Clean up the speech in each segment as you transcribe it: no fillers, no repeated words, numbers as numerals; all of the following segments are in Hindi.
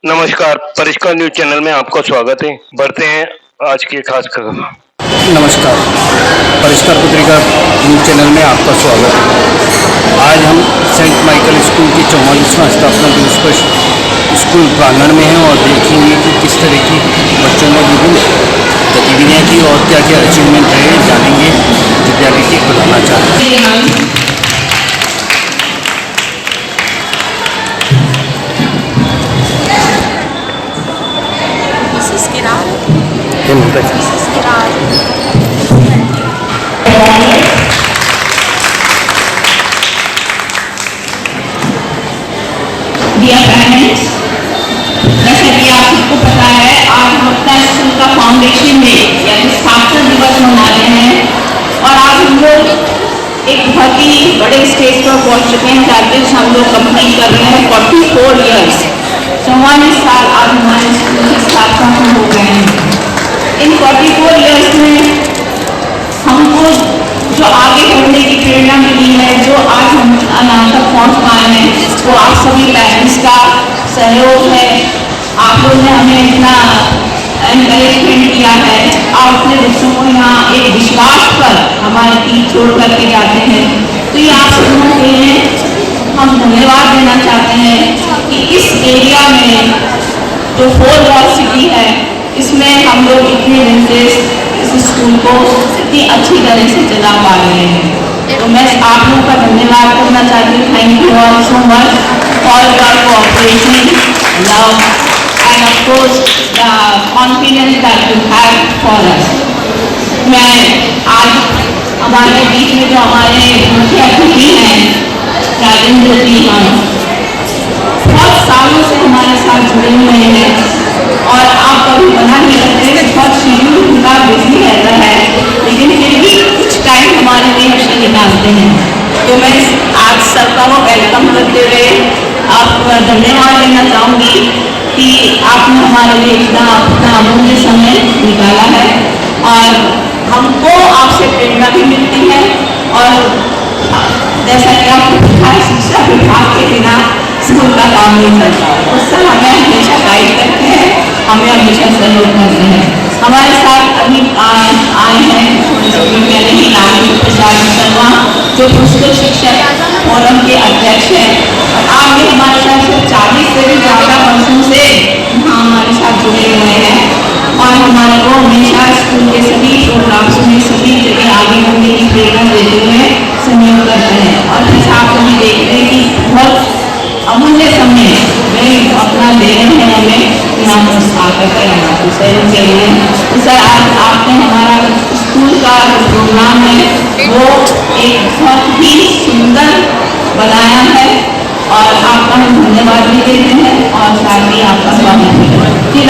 नमस्कार, परिष्कार न्यूज चैनल में आपका स्वागत है। बढ़ते हैं आज की खास खबर। नमस्कार, परिष्कार पत्रिका न्यूज चैनल में आपका स्वागत है। आज हम सेंट माइकल स्कूल की 44वां स्थापना दिवस पर स्कूल प्रांगण में हैं और देखेंगे कि किस तरह की बच्चों ने विभिन्न गतिविधियाँ की और क्या क्या अचीवमेंट रहे, जानेंगे विद्यालय की बनाना चाहते हैं। डियर पेरेंट्स, जैसे कि आप सबको पता है, आज हम अपना स्कूल का फाउंडेशन डे यानी स्थापना दिवस मना रहे हैं और आज हम लोग एक बहुत ही बड़े स्टेज पर पहुंच चुके हैं जहाँ हम लोग कंप्लीट कर रहे हैं 44 ईयर्स। 44 साल आज हमारे स्कूल की स्थापना हो गए हैं। इन 44 ईयर्स में हमको जो आगे बढ़ने की प्रेरणा मिली है, जो आज हम यहाँ तक पहुँच पाए हैं, वो आप सभी पेरेंट्स का सहयोग है। आप लोगों ने हमें इतना एनकरेजमेंट किया है। आप अपने बच्चों को यहाँ एक विश्वास पर हमारे टीम छोड़ करके जाते हैं, तो ये आप सबों के लिए हम धन्यवाद देना चाहते हैं कि इस एरिया में जो 4 वॉल सिटी है, इसमें हम लोग इतने दिन से इस स्कूल को इतनी अच्छी तरह से चला पा रहे हैं। तो मैं आप लोगों का धन्यवाद करना चाहती हूँ। Thank you all so much for your cooperation, love end of course the confidence that you have for us. मैं आज हमारे बीच में जो हमारे मुख्य अतिथि हैं राजेंद्र जी, हम बहुत सालों से हमारे साथ जुड़े हुए हैं और आप कभी मना नहीं करते, बहुत शेड्यूल उनका बिजी रहता है, लेकिन फिर भी कुछ टाइम हमारे लिए हमेशा निकालते हैं। तो मैं आज सबका वो वेलकम करते हुए आप धन्यवाद देना चाहूँगी कि आपने हमारे लिए इतना अपना अमूल्य समय निकाला है और हमको आपसे प्रेरणा भी मिलती है। और जैसा कि आपको पता है, शिक्षा विभाग के बिना स्कूल का काम नहीं चलता, उससे हमें हमेशा गाइड करते हैं, हमें हमेशा सहयोग करते हैं। हमारे साथ अभी आए हैं पहले ही नागरिक प्रसाद शर्मा, जो पुस्तक शिक्षक फोरम के अध्यक्ष हैं। आप भी हमारे साथ 40 से भी ज़्यादा वर्षों से हमारे साथ जुड़े हुए हैं और हमारे को हमेशा स्कूल के सभी प्रोग्राम्स में सभी जगह आगे बढ़ने की प्रेरणा देते हुए सहयोग करते हैं। और जैसा आप सभी देख रहे हैं कि बहुत अमूल्य समय वे अपना दे रहे हैं हमें यहाँ पर आकर के हमारे सहयोग के लिए। तो सर, आज आपने हमारा स्कूल का जो प्रोग्राम है वो एक बहुत ही सुंदर बनाया है और आपका हम धन्यवाद भी देते हैं और साथ ही आपका स्वागत है। जी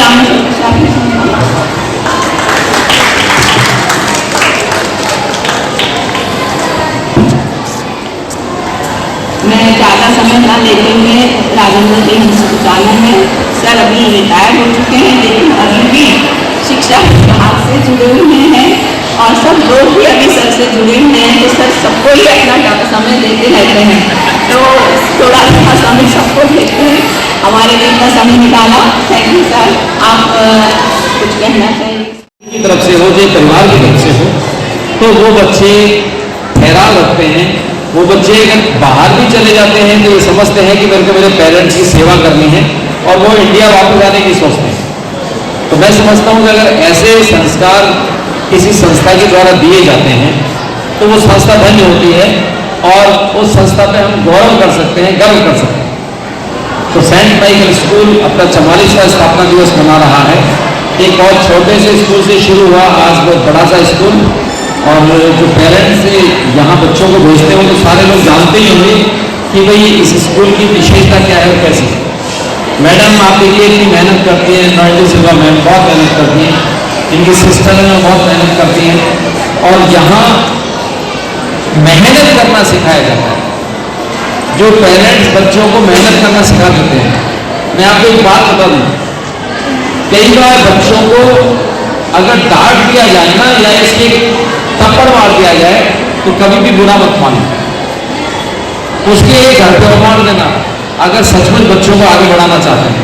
मैं ज़्यादा समय ना लेते हुए राजेंद्र जी हमसे बताने में, सर अभी रिटायर हो चुके हैं लेकिन अभी भी शिक्षा विभाग से जुड़े हुए हैं और सब लोग भी अभी सर से जुड़े हुए हैं। तो सर सबको ही अपना समय देते रहते हैं, तो थोड़ा सा समय सबको देते हैं, हमारे लिए इतना समय निकाला। Thank you sir. आप कुछ कहना चाहिए? की तरफ से हो, जो परिवार की तरफ से हो, तो वो बच्चे ठहराव रखते हैं। वो बच्चे अगर बाहर भी चले जाते हैं तो ये समझते हैं कि मेरे को मेरे पेरेंट्स की सेवा करनी है और वो इंडिया वापस आने की सोचते हैं। तो मैं समझता हूँ कि अगर ऐसे संस्कार किसी संस्था के द्वारा दिए जाते हैं तो वो संस्था धन्य होती है और उस संस्था पे हम गौरव कर सकते हैं, गर्व कर सकते हैं। तो सेंट माइकल स्कूल अपना 44वां स्थापना दिवस मना रहा है। एक बहुत छोटे से स्कूल से शुरू हुआ, आज बहुत बड़ा सा स्कूल। और जो पेरेंट्स यहाँ बच्चों को भेजते हैं तो सारे लोग जानते ही होंगे कि भाई इस स्कूल की विशेषता क्या है और कैसी है। मैडम आप देखिए इतनी मेहनत करती हैं, नॉइडा सिल्वा मैम बहुत मेहनत करती हैं, इनकी सिस्टर में बहुत मेहनत करती हैं और यहाँ मेहनत करना सिखाया जाता है। जो पेरेंट्स बच्चों को मेहनत करना सिखा देते हैं, मैं आपको एक बात बता दूँ, कई बार बच्चों को अगर डांट दिया जाए ना या इसके थप्पड़ मार दिया जाए तो कभी भी बुरा मत मानो, उसके लिए घर पे मार देना अगर सचमुच बच्चों को आगे बढ़ाना चाहते हैं।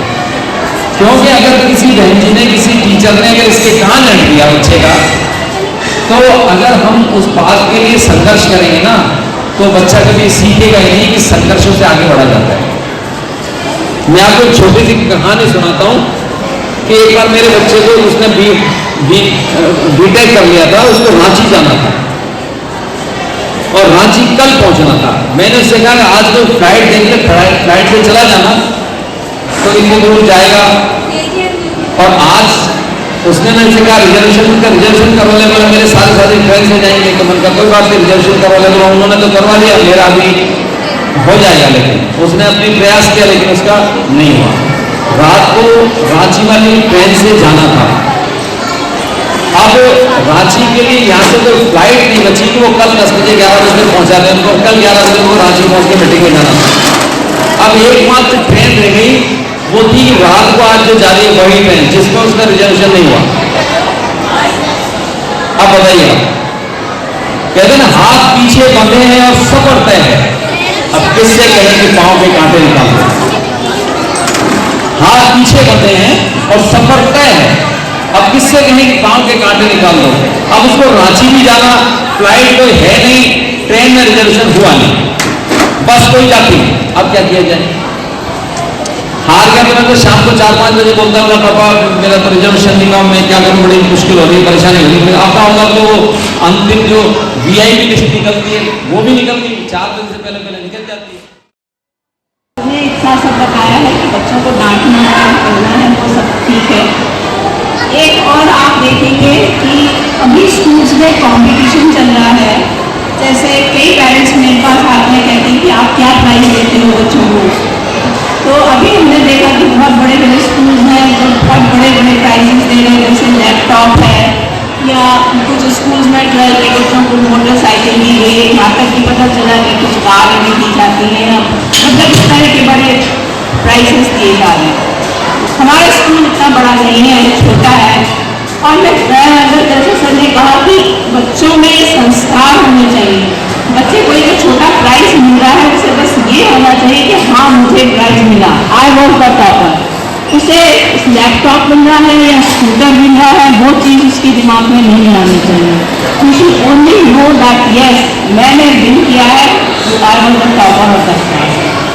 क्योंकि अगर किसी बहन जी ने, किसी टीचर ने अगर इसके कान लग दिया बच्चे का, तो अगर हम उस बात के लिए संघर्ष करेंगे ना, तो बच्चा कभी सीखेगा ही नहीं कि संघर्षों से आगे बढ़ा जाता है। मैं आपको एक छोटी सी कहानी सुनाता हूँ कि एक बार मेरे बच्चे को, उसने बीटेक कर लिया था, उसको रांची जाना था और रांची कल पहुंचना था। मैंने उससे कहा कि आज कोई फ्लाइट देख ले, फ्लाइट से चला जाना, तो इतनी दूर जाएगा। और आज उसने मेरे से कहा रिजर्वेशन करवा ले। बोला मेरे सारे ट्रेन से जाएंगे। तो मैंने कहा कोई बात नहीं, रिजर्वेशन करवा ले। बोला उन्होंने तो करवा लिया, मेरा भी हो जाएगा। लेकिन उसने अपनी प्रयास किया, लेकिन उसका नहीं हुआ। रात को रांची वाली ट्रेन से जाना था। अब रांची के लिए यहाँ से कोई फ्लाइट नहीं बची कि वो कल 10 बजे 11 बजे पहुंचा दें उनको। कल 11 बजे को रांची पहुंच के मीटिंग में जाना था। अब एकमात्र ट्रेन रह गई, वो थी रात को आज जो जा रही है वही ट्रेन, जिसमें उसका रिजर्वेशन नहीं हुआ। अब बताइए, कहते ना हाथ पीछे बंधे हैं और सफर तय है। अब किससे कहें कि पांव के कांटे निकाल दो? हाथ पीछे बंधे हैं और सफर तय है। अब किससे कहें कि पांव के कांटे निकाल दो? अब उसको रांची भी जाना, फ्लाइट कोई है नहीं, ट्रेन में रिजर्वेशन हुआ नहीं, बस कोई जाती। अब क्या किया जाए? हार गया। तो मैं तो शाम को 4-5 बजे बोलता हूँ पापा मेरा तो रिजर्वेशन नहीं हुआ, मैं क्या करूँ, बड़ी मुश्किल हो रही है, परेशानी हो रही है। आता होगा तो अंतिम जो VIP लिस्ट निकलती है वो भी निकलती है, 4 दिन से पहले पहले निकल जाती है। हमने इतना सब बताया है कि बच्चों को डांटना है, करना है, वो सब ठीक है। एक और आप देखेंगे कि अभी स्कूल्स में कंपटीशन चल रहा है। जैसे कई पेरेंट्स मेरे पास आते हैं, कहते हैं कि आप क्या प्राइज देते हो बच्चों को। तो अभी हमने देखा कि बहुत बड़े बड़े स्कूल्स हैं जो बहुत बड़े बड़े प्राइजेस दे रहे हैं, जैसे लैपटॉप है, या कुछ स्कूल्स में 12 के बच्चों को मोटरसाइकिल दी गई। यहाँ तक कि पता चला कि कुछ कार भी दी जाती है, मतलब इस तरह के बड़े प्राइजेस दिए जा रहे हैं। हमारा स्कूल इतना बड़ा नहीं है, छोटा है। और मैं अगर जैसे सर ने कहा कि बच्चों में संस्कार होने चाहिए। बच्चे को एक छोटा प्राइज मिल रहा है, उसे बस ये होना चाहिए कि हाँ मुझे प्राइज मिला, आई वॉज द टॉपर। उसे लैपटॉप मिल रहा है या स्कूटर मिल रहा है, वो चीज़ उसके दिमाग में नहीं आनी चाहिए। You should only know that yes मैंने विन किया है, I was the topper of the class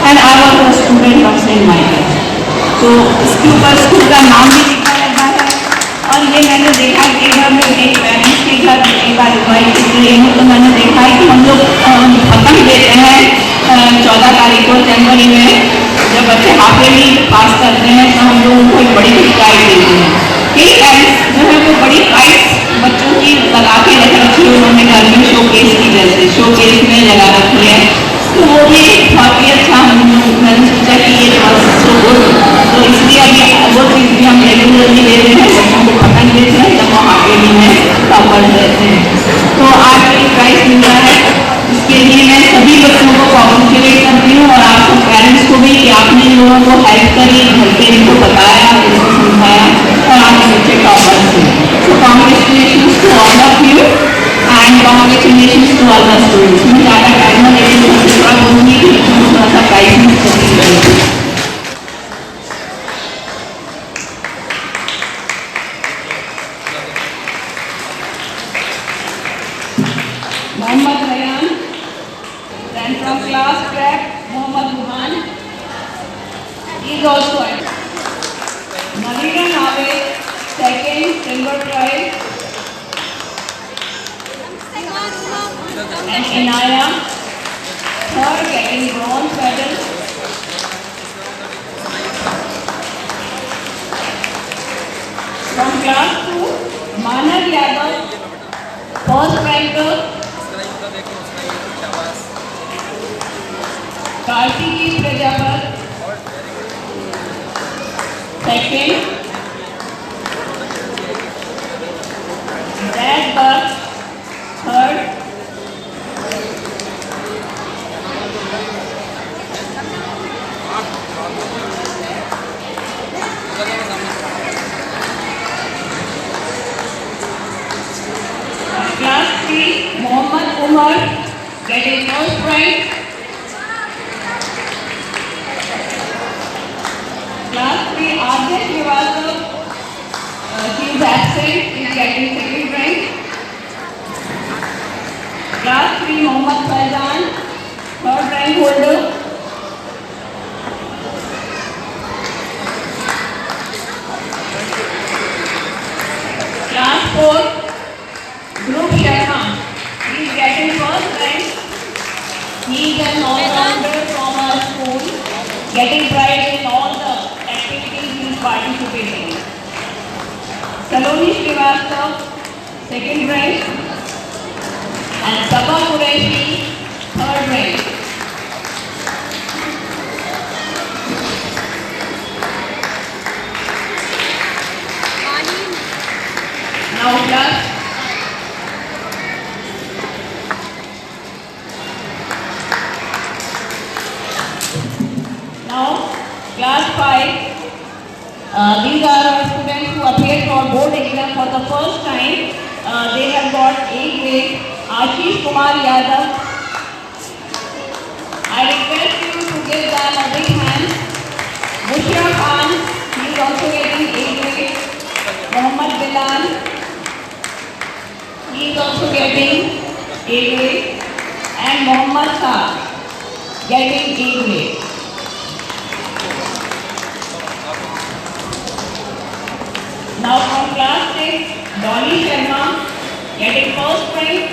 and I was the student of Saint Michael. तो इसके ऊपर स्कूल का नाम भी लिखा रहता है। और ये मैंने देखा कि घर में एक पेरेंट्स के घर एक बार इन्वाइट की हूँ, तो मैंने देखा है कि हम लोग पतंग देते हैं 14 तारीख को जनवरी में। जब बच्चे हाफ ईयरली पास करते हैं तो हम लोग उनको एक बड़ी प्राइज देते हैं। कई पेरेंट्स जो है वो बड़ी प्राइज बच्चों की लगा के रख रखी है उन्होंने घर में, शोकेस की जैसे शोकेस में लगा रखी है। तो वो भी बहुत ही अच्छा, मैंने सोचा कि ये सो गुड। तो इसलिए अभी वो चीज़ भी हम रेगुलरली दे रहे हैं, बच्चों को पतंग देते हैं जब वो आगे भी में टॉपर रहते हैं। तो आज एक प्राइज मिल रहा है, इसके लिए मैं सभी बच्चों को कॉन्ग्रेचुलेट करती हूँ और आप सब पेरेंट्स को भी कि आपने इन लोगों को हेल्प करी, घर पे इनको बताया, इनको समझाया और आपके बच्चे टॉपर थे। So congratulation to all of you and congratulation to all the students. मैं ज़्यादा टाइम में लेकिन थोड़ा बोलूँगी कि थोड़ा सा प्राइज मिल सकती। Mohammad Rayan, then from class prep, Mohammad Ruhan is also at Navina Nave, second silver prize, and Inaya, third getting bronze medal. From class 2, Manav Yadav, first ranker. Kartiki Prajapat second, दैट बर्थ third, class 3 Mohammad Umar getting first prize. Class 3 Adya Srivastava, she is absent, is getting second rank. Class 3 Mohammad Faizan, third rank holder. Class 4 Dhruv Sharma, he is getting first rank. He is an all-rounder from our school, getting prize in all the activities he is participating. Saloni Srivastava, second rank, and Sabha Qureshi, third rank. Now class Class 5, these are our students who appeared for board exam for the first time. They have got A grade. Ashish Kumar Yadav. I request you to give them a big hand. Bushra Khan, he is also getting A grade. Mohammad Bilal, he is also getting A grade. And Mohammad Shah, getting A grade. Now from class 6, Dolly Sharma, getting first rank.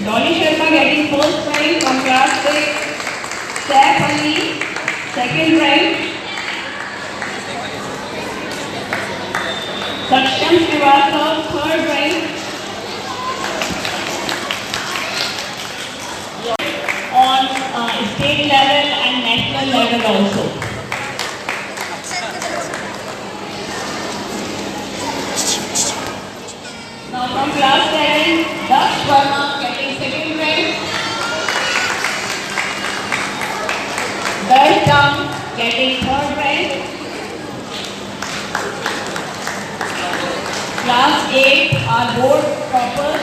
Dolly Sharma getting first rank from class 6. Saif Ali, second rank. Saksham Srivastava, third rank. On state level and national level also. Now from class 7, Daksh Verma getting second rank. Darsham getting third rank. Class 8 are board toppers.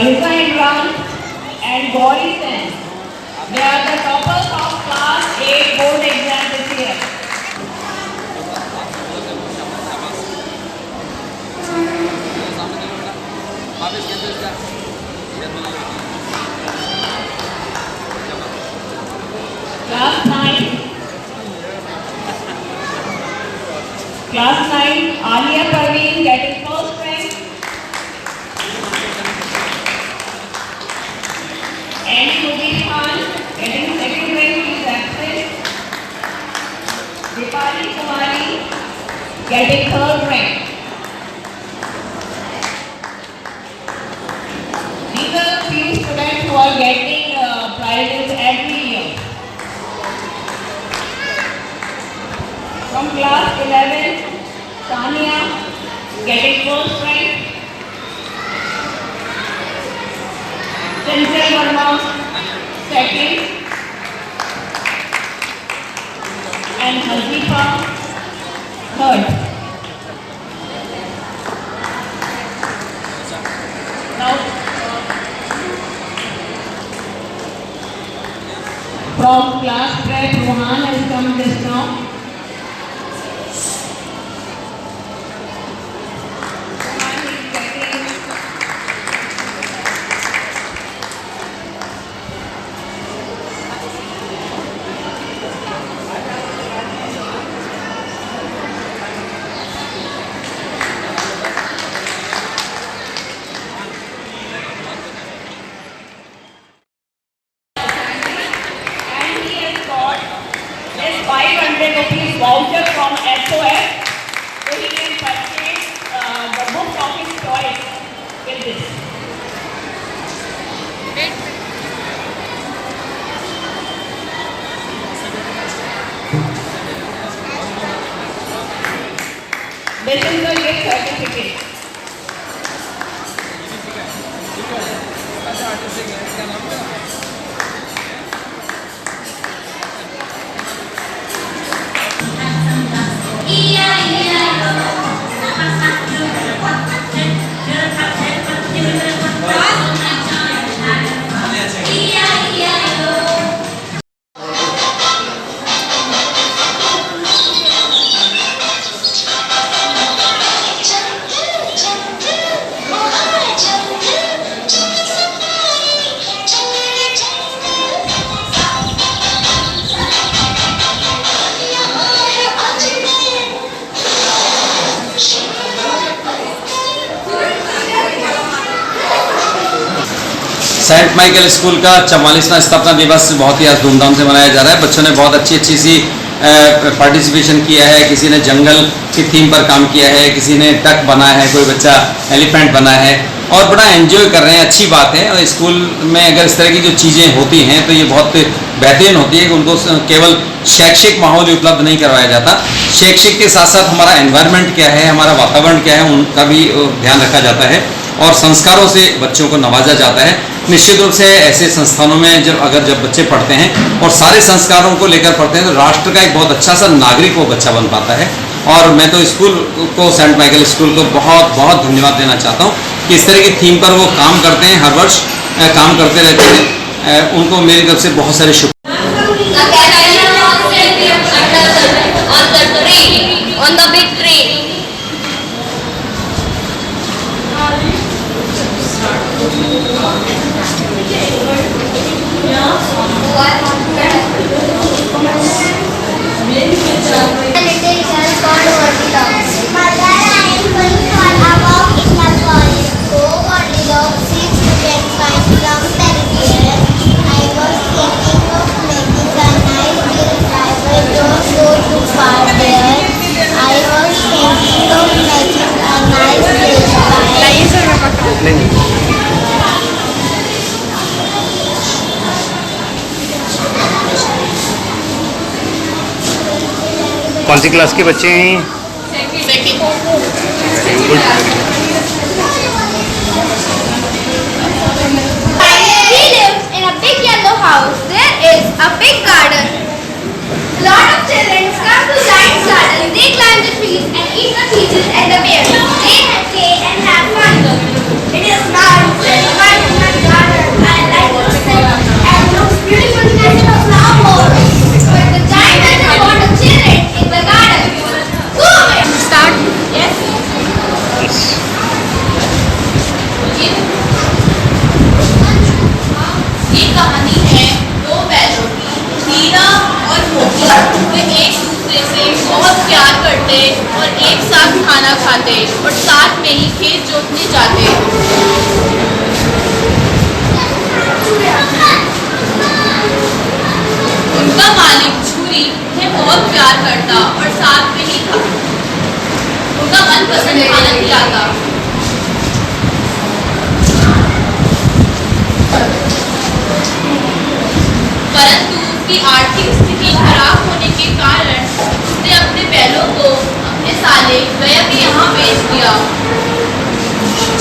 Riza Imran and Gauri Sen. They are the toppers of class 8 board exam this year. Class 9. Class 9, Alia Parveen getting first rank. And Sudhir Khan getting second rank, he is absent. Dipali Kumari getting third rank. These are few students who are getting prizes every year. From class 11, Sania getting first rank. Chanchal Verma second. And Hazifa third. Now from class 12, Rohan has come just now. Voucher from SOS, so he can purchase the book of his choice with this. This is the gift certificate. Saint Michael school का 44वां स्थापना दिवस बहुत ही आज धूमधाम से मनाया जा रहा है। बच्चों ने बहुत अच्छी अच्छी सी पार्टिसिपेशन किया है। किसी ने जंगल की थीम पर काम किया है, किसी ने डक बनाया है, कोई बच्चा एलिफेंट बना है और बड़ा एंजॉय कर रहे हैं। अच्छी बात है। और स्कूल में अगर इस तरह की जो चीज़ें होती हैं तो ये बहुत बेहतरीन होती है कि उनको केवल शैक्षिक माहौल उपलब्ध नहीं करवाया जाता, शैक्षिक के साथ साथ हमारा एनवायरनमेंट क्या है, हमारा वातावरण क्या है, उनका भी ध्यान रखा जाता है और संस्कारों से बच्चों को नवाजा जाता है। निश्चित रूप से ऐसे संस्थानों में जब बच्चे पढ़ते हैं और सारे संस्कारों को लेकर पढ़ते हैं तो राष्ट्र का एक बहुत अच्छा सा नागरिक वो बच्चा बन पाता है। और मैं तो स्कूल को, सेंट माइकल स्कूल को बहुत बहुत धन्यवाद देना चाहता हूँ कि इस तरह की थीम पर वो काम करते हैं, हर वर्ष काम करते रहते हैं। उनको मेरी तरफ से बहुत सारे शुभ। On the big tree. कौन सी क्लास के बच्चे हैं? We live in a big yellow house. There is a big garden. Lot of children come to Giant's garden. They climb the trees and eat the peaches and the pears. They play and have fun. It is nice and fun in my garden. I like to sit and look beautiful natural flowers. But the giant doesn't want the children in the garden. Go away. Start. Yes. ये कहानी है दो बैलों की, हीरा और मोती। वे एक दूसरे से बहुत प्यार करते और एक साथ खाना खाते और साथ में ही खेत जोतने जाते। उनका मालिक छुरी उन्हें बहुत प्यार करता और साथ में ही उनका मनपसंद खाना खिलाता। परंतु उसकी आर्थिक स्थिति खराब होने के कारण उसने अपने बैलों को अपने साले गया के यहाँ बेच दिया।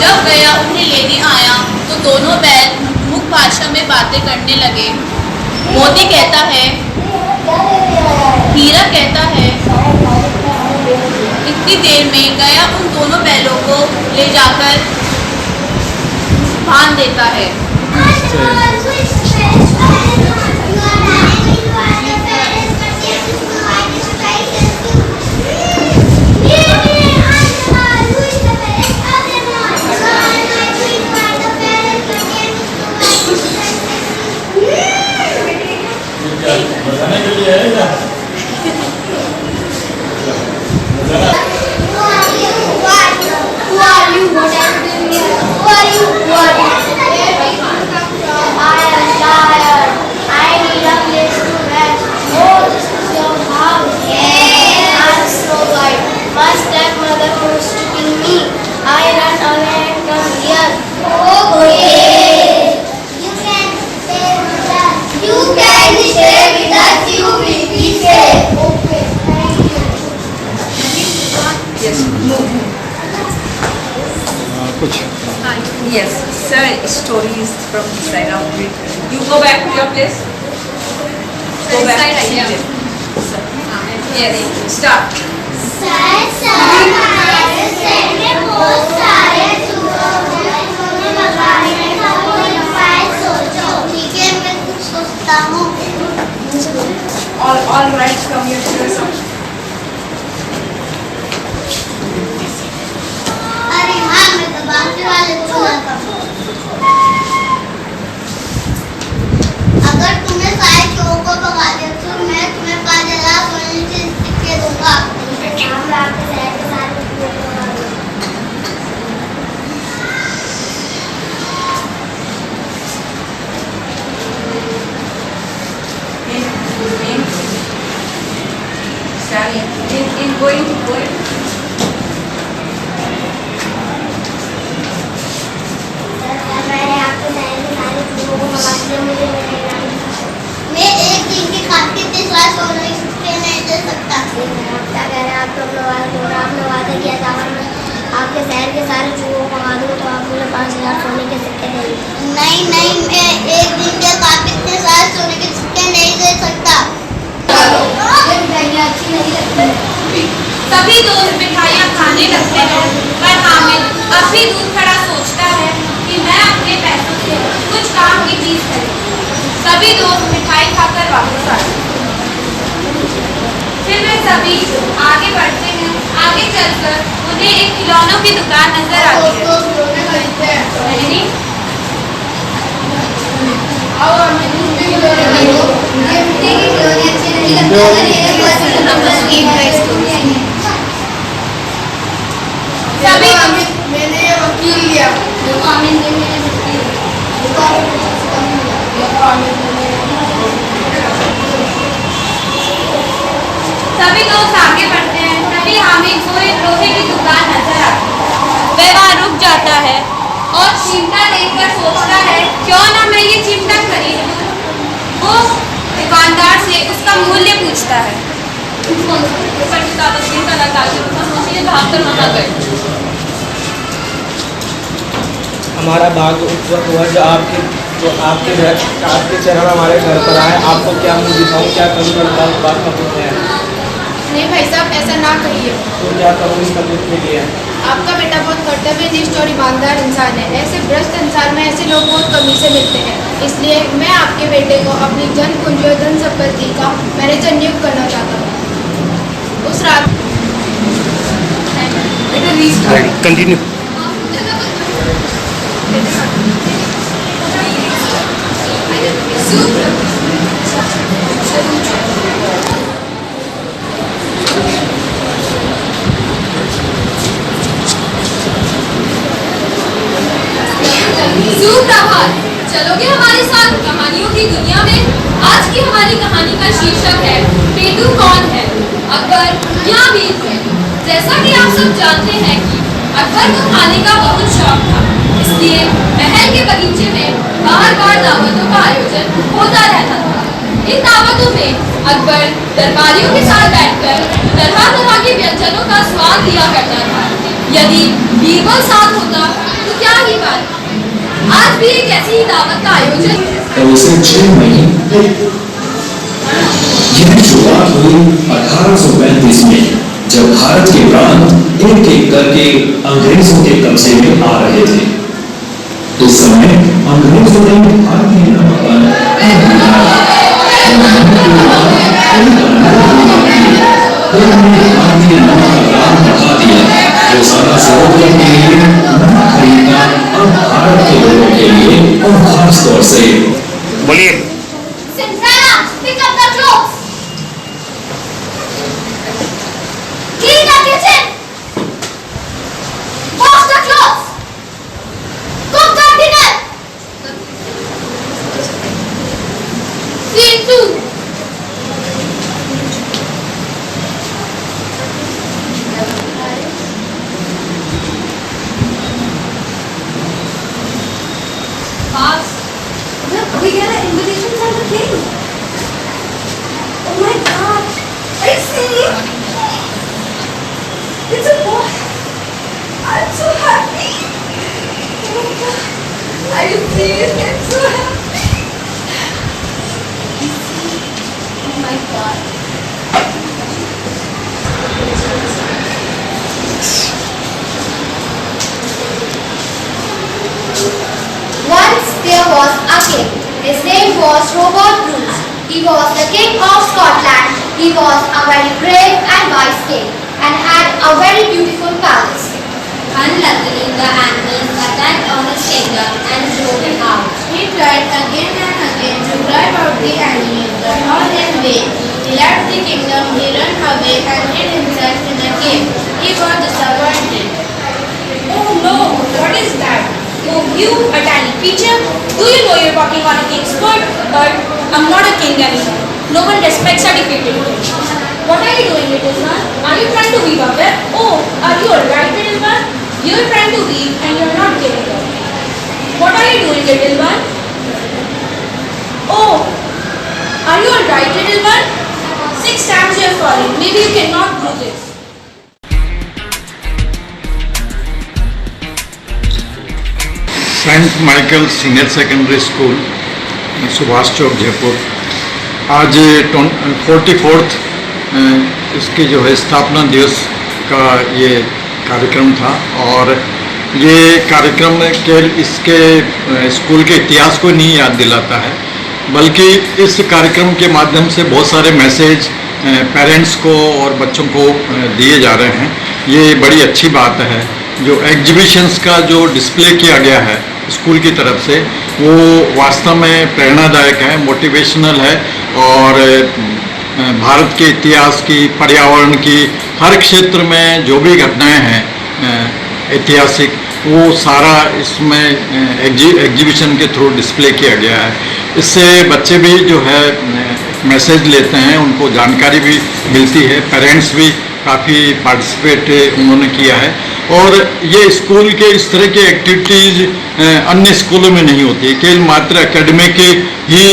जब गया उन्हें लेने आया तो दोनों बैल मुख भाषा में बातें करने लगे। मोती कहता है, हीरा कहता है। इतनी देर में गया उन दोनों बैलों को ले जाकर बांध देता है। कुछ Yes, sir, stories from this side of it. You go back to your place. Go back. Yes, start. ठीक है, मैं कुछ सोचता हूँ। All right, come here to yourself. अरे हाँ, मैं तो बाकी वाले चुना था। अगर तुमने सारे चोरों को भगा दिया तो मैं तुम्हें 5,000 सोने के सिक्के दूंगा। In going to go. मैं एक दिन की खातिर इतने सारे सोने के सिक्के नहीं दे सकता। आप लोग वादा किया था अगर मैं आपके शहर के सारे चूहों को मार दूँ तो आप मुझे 5,000 सोने के सिक्के देंगे। नहीं, मैं एक दिन के खातिर इतने सारे सोने के सिक्के नहीं दे सकता। सभी दोस्त मिठाइयाँ खाने लगते हैं, पर हामिद अब भी दूर खड़ा सोचता है कि मैं अपने पैसों से कुछ काम की चीज खरीदूं। सभी दोस्त मिठाई खाकर वापस आते हैं। फिर वे सभी आगे बढ़ते हैं। आगे चलकर उन्हें एक खिलौनों की दुकान नजर आती है। नहीं? मैंने वकील लिया। सभी दोस्त आगे बढ़ते हैं। तभी हामिद को एक लोहे की दुकान नजर आती है। वह वहाँ रुक जाता है और चिमटा देखकर सोचता है क्यों ना मैं ये चिमटा खरीद लूं। वो दुकानदार से उसका मूल्य पूछता है। हमारा भाग उस वक्त हुआ जो आपके चरण हमारे घर पर आए। आपको क्या मुँह दिखाऊं, क्या करूँ, मैं बात का पूछते हैं। नहीं भाई साहब, ऐसा ना कहिए। तो क्या करूँ इसका दुख के लिए? आपका बेटा बहुत कर्तव्यनिष्ठ और ईमानदार इंसान है। ऐसे भ्रष्ट इंसान में ऐसे लोग बहुत कमी से मिलते हैं। इसलिए मैं आपके बेटे को अपनी धन पूंजी और धन संपत्ति का मैनेजर नियुक्त करना चाहता हूँ। उस रात कंटिन्यू। सुप्रभात, चलोगे हमारे साथ कहानियों की दुनिया में? आज की हमारी कहानी का शीर्षक है पेटू कौन है। अकबर या वीर थे। जैसा कि आप सब जानते हैं कि अकबर को खाने का बहुत शौक था, इसलिए महल के बगीचे में बार-बार दावतों का आयोजन होता रहता था। इन दावतों में अकबर दरबारियों के साथ बैठकर तरह-तरह के व्यंजनों का स्वाद लिया करता था। यदि बीरबल साथ होता तो क्या ही बात। आज भी एक ऐसी ही दावत का आयोजन उसे 6 मई यह शुरुआत हुई 1835 में, जब भारत के प्रांत एक एक करके अंग्रेजों के कब्जे में आ रहे थे। इस समय अंग्रेजों ने भारतीय नमक पर भारतीय नमक का दाम बढ़ा दिया। जो सारा जरूरत के लिए नमक खरीदना अब भारत के लोगों के लिए और खास तौर से बोलिए। Cinderella, pick up the clothes. Clean the kitchen. Wash the clothes. Cook the dinner. Clean too. Boss, we get an invitation from the king. Oh my God! I see. It's a boy. I'm so happy. Oh Oh my God. Once there was a king. His name was Robert Bruce. He was the king of Scotland. He was a very brave and wise king and had a very beautiful palace. Unluckily, the animals attacked on his kingdom and drove him out. He tried again and again to drive out the animals, but all in vain. He left the kingdom, he ran away and hid himself in a cave. He got disappointed. Oh no, what is that? Oh, you, a tiny creature? Do you know you're walking on a king's foot? But I'm not a king anymore. No one respects a defeated king. What are you doing, little one? Are you trying to weave a web? Oh, are you alright, little one? You're trying to weave and you're not giving up. What are you doing, little one? Oh, are you alright, little one? 6 times you're falling. Maybe you cannot do this. St Michael senior secondary school Subhash Chowk Jaipur आज 44th इसकी जो है स्थापना दिवस का ये कार्यक्रम था और ये कार्यक्रम केवल इसके स्कूल के इतिहास को नहीं याद दिलाता है बल्कि इस कार्यक्रम के माध्यम से बहुत सारे मैसेज पेरेंट्स को और बच्चों को दिए जा रहे हैं। ये बड़ी अच्छी बात है। जो एग्जीबिशंस का जो डिस्प्ले किया गया है स्कूल की तरफ से वो वास्तव में प्रेरणादायक है, मोटिवेशनल है और भारत के इतिहास की, पर्यावरण की, हर क्षेत्र में जो भी घटनाएं हैं ऐतिहासिक वो सारा इसमें एग्जीबिशन के थ्रू डिस्प्ले किया गया है। इससे बच्चे भी जो है मैसेज लेते हैं, उनको जानकारी भी मिलती है, पेरेंट्स भी काफ़ी पार्टिसिपेट उन्होंने किया है और ये स्कूल के इस तरह की एक्टिविटीज़ अन्य स्कूलों में नहीं होती है, केवल मात्र एकेडमिक ही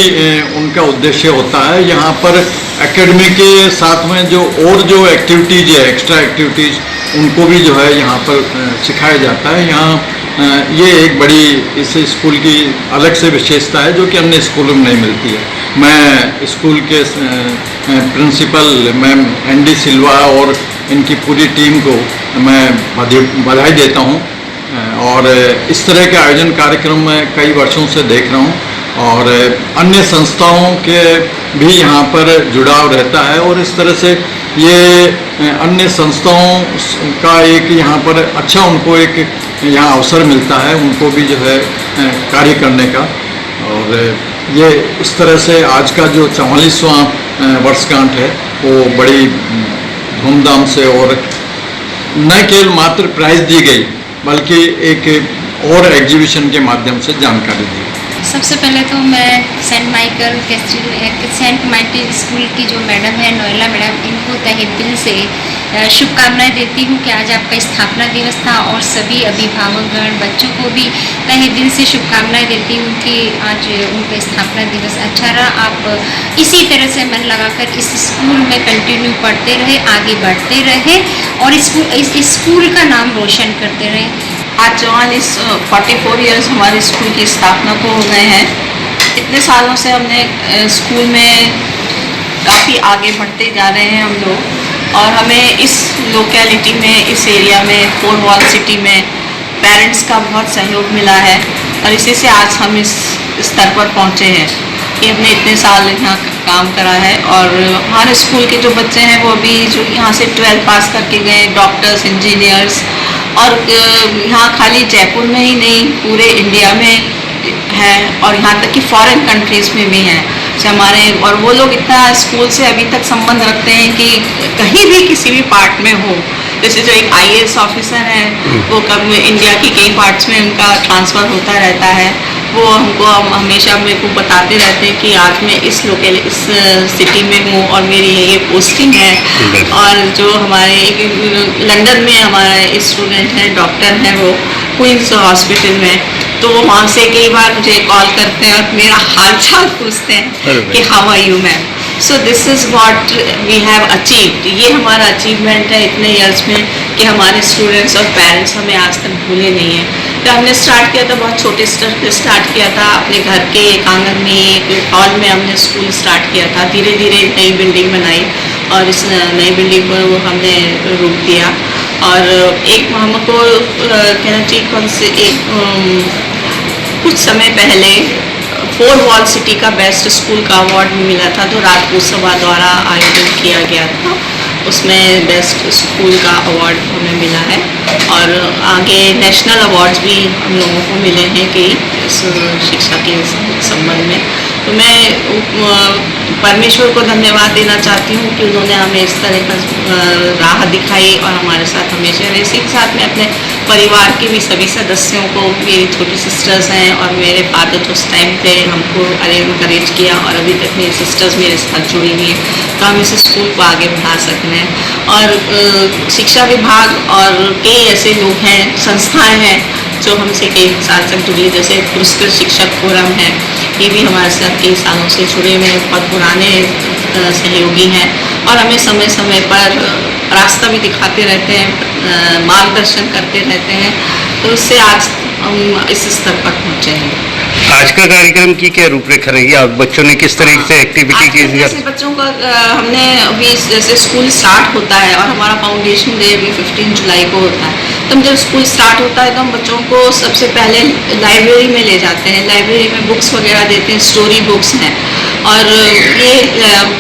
उनका उद्देश्य होता है। यहाँ पर एकेडमिक के साथ में जो और जो एक्टिविटीज़ है, एक्स्ट्रा एक्टिविटीज़, उनको भी जो है यहाँ पर सिखाया जाता है। यहाँ ये एक बड़ी इस स्कूल की अलग से विशेषता है जो कि अन्य स्कूलों में नहीं मिलती है। मैं स्कूल के प्रिंसिपल मैम एनडी सिल्वा और इनकी पूरी टीम को मैं बधाई देता हूँ और इस तरह के आयोजन कार्यक्रम मैं कई वर्षों से देख रहा हूँ और अन्य संस्थाओं के भी यहाँ पर जुड़ाव रहता है और इस तरह से ये अन्य संस्थाओं का एक यहाँ पर अच्छा उनको एक यहाँ अवसर मिलता है, उनको भी जो है कार्य करने का। और ये इस तरह से आज का जो 44वां वर्षगांठ है वो बड़ी धूमधाम से और न केवल मात्र प्राइज दी गई बल्कि एक और एग्जीबिशन के माध्यम से जानकारी दी। सबसे पहले तो मैं सेंट माइकल स्कूल की जो मैडम है नोएला मैडम, इनको तहे दिल से शुभकामनाएं देती हूँ कि आज आपका स्थापना दिवस था और सभी अभिभावकगण बच्चों को भी तहे दिल से शुभकामनाएं देती हूँ कि आज उनका स्थापना दिवस अच्छा रहा। आप इसी तरह से मन लगाकर इस स्कूल में कंटिन्यू पढ़ते रहे, आगे बढ़ते रहे और इस स्कूल का नाम रोशन करते रहे। आज 44 ईयर्स हमारे स्कूल की स्थापना को हो गए हैं। इतने सालों से हमने स्कूल में काफ़ी आगे बढ़ते जा रहे हैं हम लोग और हमें इस लोकेलिटी में, इस एरिया में, 4 वॉल सिटी में पेरेंट्स का बहुत सहयोग मिला है और इसी से आज हम इस स्तर पर पहुँचे हैं कि हमने इतने साल यहाँ काम करा है। और हमारे स्कूल के जो बच्चे हैं वो भी जो यहाँ से 12 पास करके गए, डॉक्टर्स, इंजीनियर्स, और यहाँ खाली जयपुर में ही नहीं पूरे इंडिया में है और यहाँ तक कि फॉरेन कंट्रीज़ में भी हैं हमारे। और वो लोग इतना स्कूल से अभी तक संबंध रखते हैं कि कहीं भी किसी भी पार्ट में हो, जैसे जो एक IAS ऑफिसर है वो कब इंडिया की कई पार्ट्स में उनका ट्रांसफ़र होता रहता है, वो हमको हमेशा मेरे को बताते रहते हैं कि आज मैं इस सिटी में हूँ और मेरी ये पोस्टिंग है। और जो हमारे लंदन में हमारे स्टूडेंट हैं, डॉक्टर हैं, वो क्वींस हॉस्पिटल में, तो वो वहाँ से कई बार मुझे कॉल करते हैं और मेरा हाल चाल पूछते हैं कि how are you ma'am. So this is what we have achieved. ये हमारा अचीवमेंट है इतने ईयर्स में कि हमारे स्टूडेंट्स और पेरेंट्स हमें आज तक भूले नहीं हैं। तो हमने स्टार्ट किया था बहुत छोटे स्तर पे स्टार्ट किया था, अपने घर के एक आंगन में एक हॉल में हमने स्कूल स्टार्ट किया था। धीरे धीरे नई बिल्डिंग बनाई और इस नई बिल्डिंग पर वो हमने रूप दिया। और एक हमको कहना चाहिए कौन से कुछ समय पहले 4 वॉल सिटी का बेस्ट स्कूल का अवार्ड भी मिला था, जो राजपूत सभा द्वारा आयोजित किया गया था। उसमें बेस्ट स्कूल का अवार्ड हमें मिला है और आगे नेशनल अवार्ड्स भी हम लोगों को मिले हैं कि इस शिक्षा के संबंध में। तो मैं परमेश्वर को धन्यवाद देना चाहती हूँ कि उन्होंने हमें इस तरह का राह दिखाई और हमारे साथ हमेशा रहे। इसी के साथ मैं अपने परिवार के भी सभी सदस्यों को, मेरी छोटी सिस्टर्स हैं और मेरे फादर जो उस टाइम पे हमको इनकरेज किया और अभी तक मेरी सिस्टर्स मेरे साथ जुड़ी हुई हैं, तो हम इस स्कूल को आगे बढ़ा सकते हैं। और शिक्षा विभाग और कई ऐसे लोग हैं, संस्थाएँ हैं जो हमसे कई साल तक जुड़ी, जैसे पुरस्कृत शिक्षक फोरम है, ये भी हमारे साथ कई सालों से जुड़े हुए बहुत पुराने सहयोगी हैं और हमें समय समय पर रास्ता भी दिखाते रहते हैं, मार्गदर्शन करते रहते हैं। तो इससे आज हम इस स्तर पर पहुँचे हैं। आज का कार्यक्रम की क्या रूपरेखा रहेगी? आप बच्चों ने किस तरह से एक्टिविटी की? जैसे बच्चों का हमने अभी जैसे स्कूल स्टार्ट होता है और हमारा फाउंडेशन डे भी 15 जुलाई को होता है, तो जब स्कूल स्टार्ट होता है तो हम बच्चों को सबसे पहले लाइब्रेरी में ले जाते हैं। लाइब्रेरी में बुक्स वगैरह देते हैं, स्टोरी बुक्स हैं और ये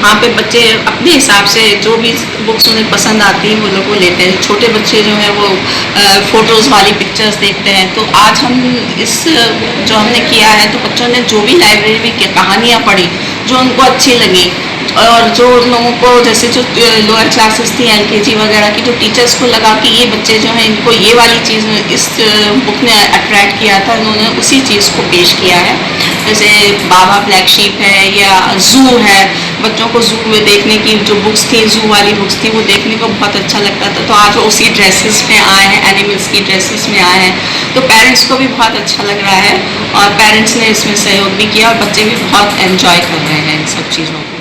वहाँ पे बच्चे अपने हिसाब से जो भी बुक्स उन्हें पसंद आती है वो लोग वो लेते हैं। छोटे बच्चे जो हैं वो फ़ोटोज़ वाली पिक्चर्स देखते हैं। तो आज हम इस जो हमने किया है, तो बच्चों ने जो भी लाइब्रेरी में कहानियाँ पढ़ी जो उनको अच्छी लगी और जो लोगों को जैसे जो लोअर क्लासेस थी, LKG वगैरह की, जो टीचर्स को लगा कि ये बच्चे जो हैं इनको ये वाली चीज़ इस बुक ने अट्रैक्ट किया था, उन्होंने उसी चीज़ को पेश किया है। जैसे बाबा ब्लैक शीप है या ज़ू है, बच्चों को ज़ू में देखने की जो बुक्स थी, ज़ू वाली बुक्स थी, वो देखने को बहुत अच्छा लगता था। तो आज वो उसी ड्रेसेस में आए हैं, एनिमल्स की ड्रेसेस में आए हैं, तो पेरेंट्स को भी बहुत अच्छा लग रहा है और पेरेंट्स ने इसमें सहयोग भी किया और बच्चे भी बहुत एंजॉय कर रहे हैं इन सब चीज़ों को।